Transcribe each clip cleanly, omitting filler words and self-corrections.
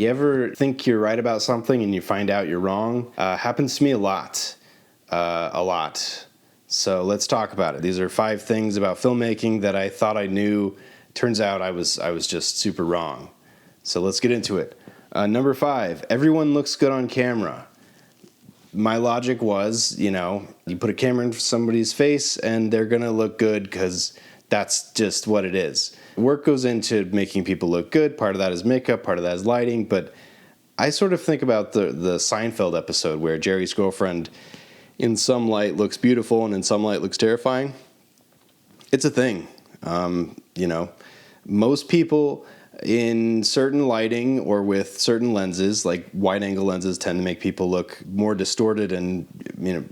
You ever think you're right about something and you find out you're wrong? Happens to me a lot. A lot. So let's talk about it. These are 5 things about filmmaking that I thought I knew. Turns out I was just super wrong. So let's get into it. Number 5, everyone looks good on camera. My logic was, you put a camera in somebody's face and they're going to look good because that's just what it is. Work goes into making people look good. Part of that is makeup, part of that is lighting. But I sort of think about the Seinfeld episode where Jerry's girlfriend in some light looks beautiful and in some light looks terrifying. It's a thing. Most people in certain lighting or with certain lenses, like wide angle lenses, tend to make people look more distorted and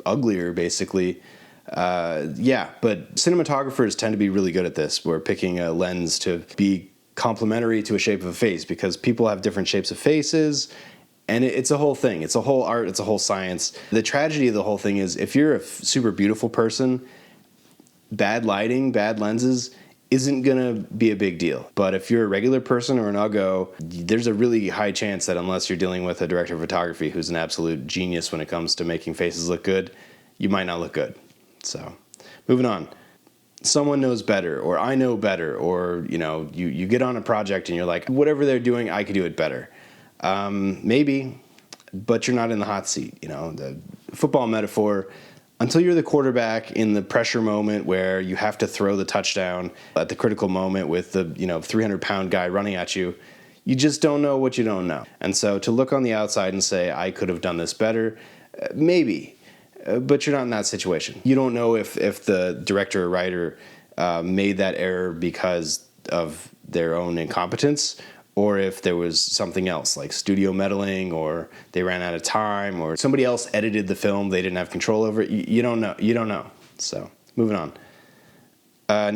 uglier, basically. But cinematographers tend to be really good at this. We're picking a lens to be complementary to a shape of a face because people have different shapes of faces, and it's a whole thing. It's a whole art. It's a whole science. The tragedy of the whole thing is if you're a super beautiful person, bad lighting, bad lenses isn't going to be a big deal. But if you're a regular person or an uggo, there's a really high chance that unless you're dealing with a director of photography who's an absolute genius when it comes to making faces look good, you might not look good. So, moving on. Someone knows better, or I know better, or, you get on a project and you're like, whatever they're doing, I could do it better. Maybe, but you're not in the hot seat. The football metaphor, until you're the quarterback in the pressure moment where you have to throw the touchdown at the critical moment with the 300-pound guy running at you, you just don't know what you don't know. And so to look on the outside and say, I could have done this better, maybe, but you're not in that situation. You don't know if the director or writer made that error because of their own incompetence, or if there was something else like studio meddling, or they ran out of time, or somebody else edited the film they didn't have control over it. You don't know. So moving on.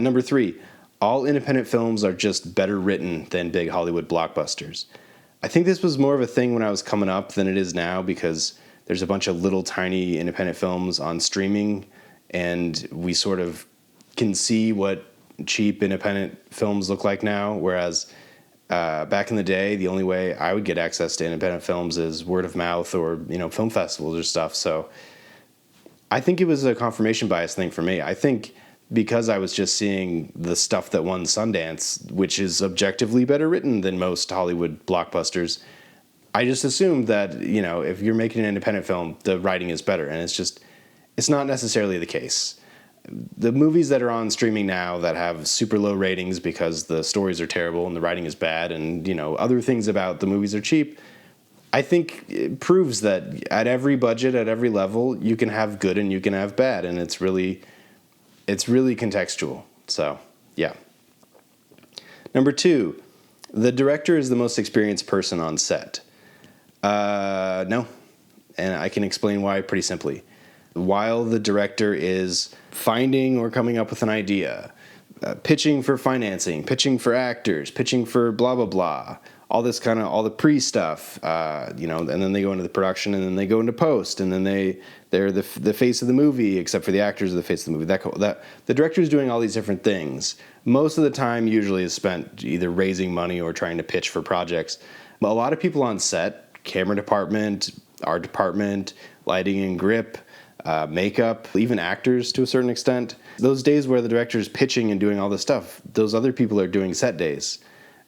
Number 3, all independent films are just better written than big Hollywood blockbusters. I think this was more of a thing when I was coming up than it is now, because there's a bunch of little tiny independent films on streaming, and we sort of can see what cheap independent films look like now, whereas back in the day, the only way I would get access to independent films is word of mouth or, film festivals or stuff. So I think it was a confirmation bias thing for me. I think because I was just seeing the stuff that won Sundance, which is objectively better written than most Hollywood blockbusters, I just assumed that, if you're making an independent film, the writing is better. And it's not necessarily the case. The movies that are on streaming now that have super low ratings because the stories are terrible and the writing is bad and, other things about the movies are cheap, I think it proves that at every budget, at every level, you can have good and you can have bad. And it's really contextual. So, yeah. Number 2, the director is the most experienced person on set. No. And I can explain why pretty simply. While the director is finding or coming up with an idea, pitching for financing, pitching for actors, pitching for blah, blah, blah, all the pre-stuff, and then they go into the production, and then they go into post, and then they're the face of the movie, except for the actors are the face of the movie. That the director is doing all these different things. Most of the time usually is spent either raising money or trying to pitch for projects. A lot of people on set, camera department, art department, lighting and grip, makeup, even actors to a certain extent. Those days where the director is pitching and doing all this stuff, those other people are doing set days.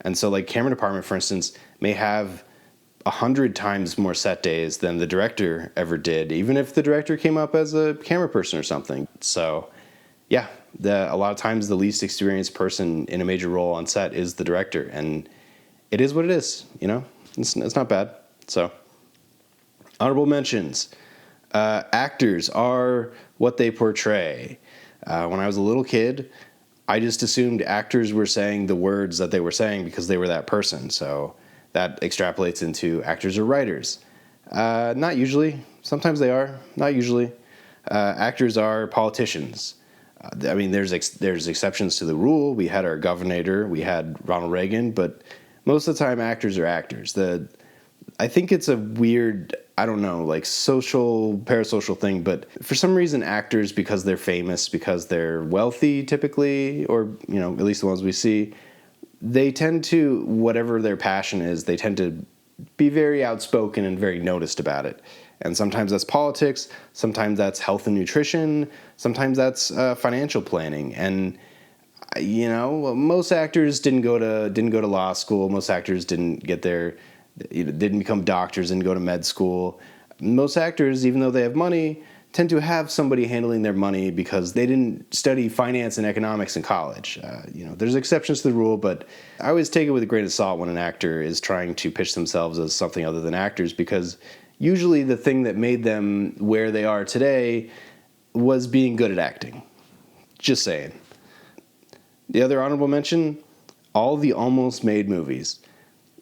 And so like camera department, for instance, may have 100 times more set days than the director ever did, even if the director came up as a camera person or something. So yeah, a lot of times the least experienced person in a major role on set is the director. And it is what it is, It's not bad. So honorable mentions. Actors are what they portray. When I was a little kid, I just assumed actors were saying the words that they were saying because they were that person. So that extrapolates into actors or writers. Not usually. Sometimes they are. Not usually. Actors are politicians. There's exceptions to the rule. We had our governor. We had Ronald Reagan. But most of the time, actors are actors. I think it's a weird, parasocial thing, but for some reason actors, because they're famous, because they're wealthy typically, or, at least the ones we see, they tend to, whatever their passion is, they tend to be very outspoken and very noticed about it. And sometimes that's politics, sometimes that's health and nutrition, sometimes that's financial planning. And most actors didn't go to law school. Most actors didn't didn't become doctors, didn't go to med school. Most actors, even though they have money, tend to have somebody handling their money because they didn't study finance and economics in college. There's exceptions to the rule, but I always take it with a grain of salt when an actor is trying to pitch themselves as something other than actors, because usually the thing that made them where they are today was being good at acting. Just saying. The other honorable mention, all the almost made movies.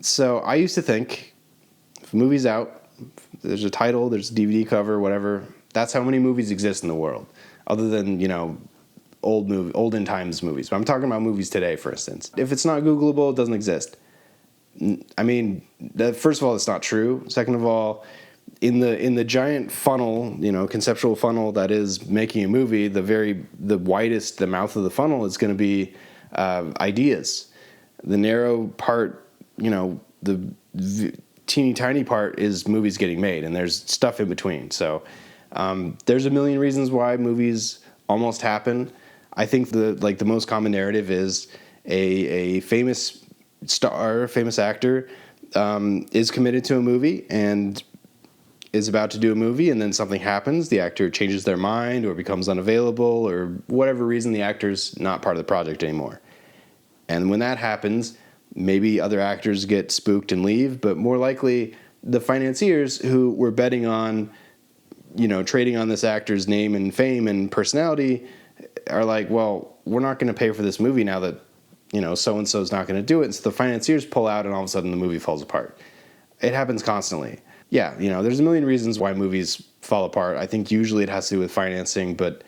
So I used to think, if a movie's out, there's a title, there's a DVD cover, whatever, that's how many movies exist in the world, other than, olden times movies. But I'm talking about movies today, for instance. If it's not Googleable, it doesn't exist. I mean, first of all, it's not true. Second of all, in the giant funnel, conceptual funnel that is making a movie, the widest, the mouth of the funnel is going to be ideas. The narrow part, the teeny tiny part is movies getting made, and there's stuff in between. So there's a million reasons why movies almost happen. I think the most common narrative is a famous star, famous actor is committed to a movie and is about to do a movie, and then something happens. The actor changes their mind or becomes unavailable, or whatever reason, the actor's not part of the project anymore. And when that happens, maybe other actors get spooked and leave, but more likely the financiers who were betting on, trading on this actor's name and fame and personality are like, well, we're not going to pay for this movie now that, so-and-so's not going to do it. And so the financiers pull out, and all of a sudden the movie falls apart. It happens constantly. Yeah, there's a million reasons why movies fall apart. I think usually it has to do with financing, but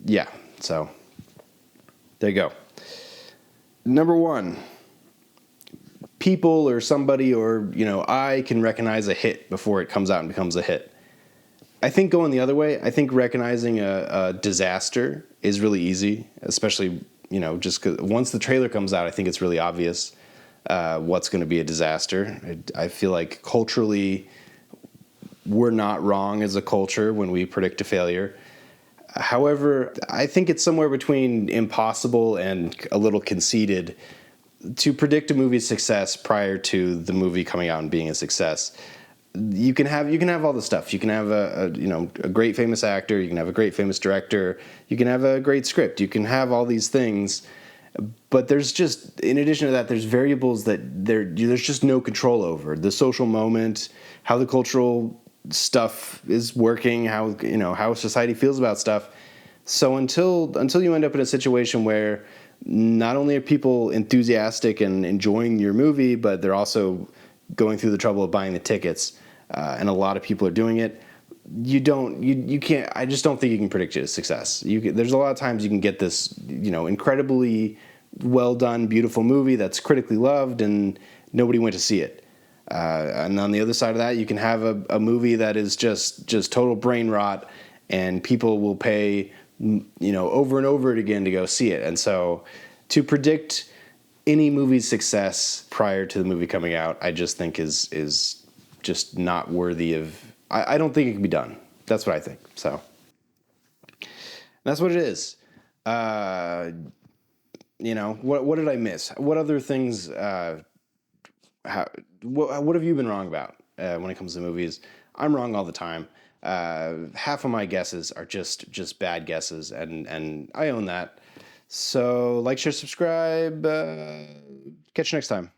yeah, so there you go. Number one, people or somebody or, I can recognize a hit before it comes out and becomes a hit. I think going the other way, I think recognizing a disaster is really easy, especially, just 'cause once the trailer comes out, I think it's really obvious what's going to be a disaster. I feel like culturally, we're not wrong as a culture when we predict a failure. However, I think it's somewhere between impossible and a little conceited to predict a movie's success prior to the movie coming out and being a success. You can have all the stuff. You can have a great famous actor. You can have a great famous director. You can have a great script. You can have all these things. But there's just, in addition to that, there's variables that there's just no control over. The social moment, how the cultural stuff is working, how society feels about stuff. So until you end up in a situation where not only are people enthusiastic and enjoying your movie, but they're also going through the trouble of buying the tickets, and a lot of people are doing it, you can't. I just don't think you can predict its success. There's a lot of times you can get this, incredibly well done, beautiful movie that's critically loved, and nobody went to see it. And on the other side of that, you can have a movie that is just total brain rot, and people will pay, over and over again to go see it. And so, to predict any movie's success prior to the movie coming out, I just think is just not worthy of. I don't think it can be done. That's what I think. So that's what it is. What did I miss? What other things? What have you been wrong about when it comes to movies? I'm wrong all the time. Half of my guesses are just bad guesses, and I own that. So like, share, subscribe. Catch you next time.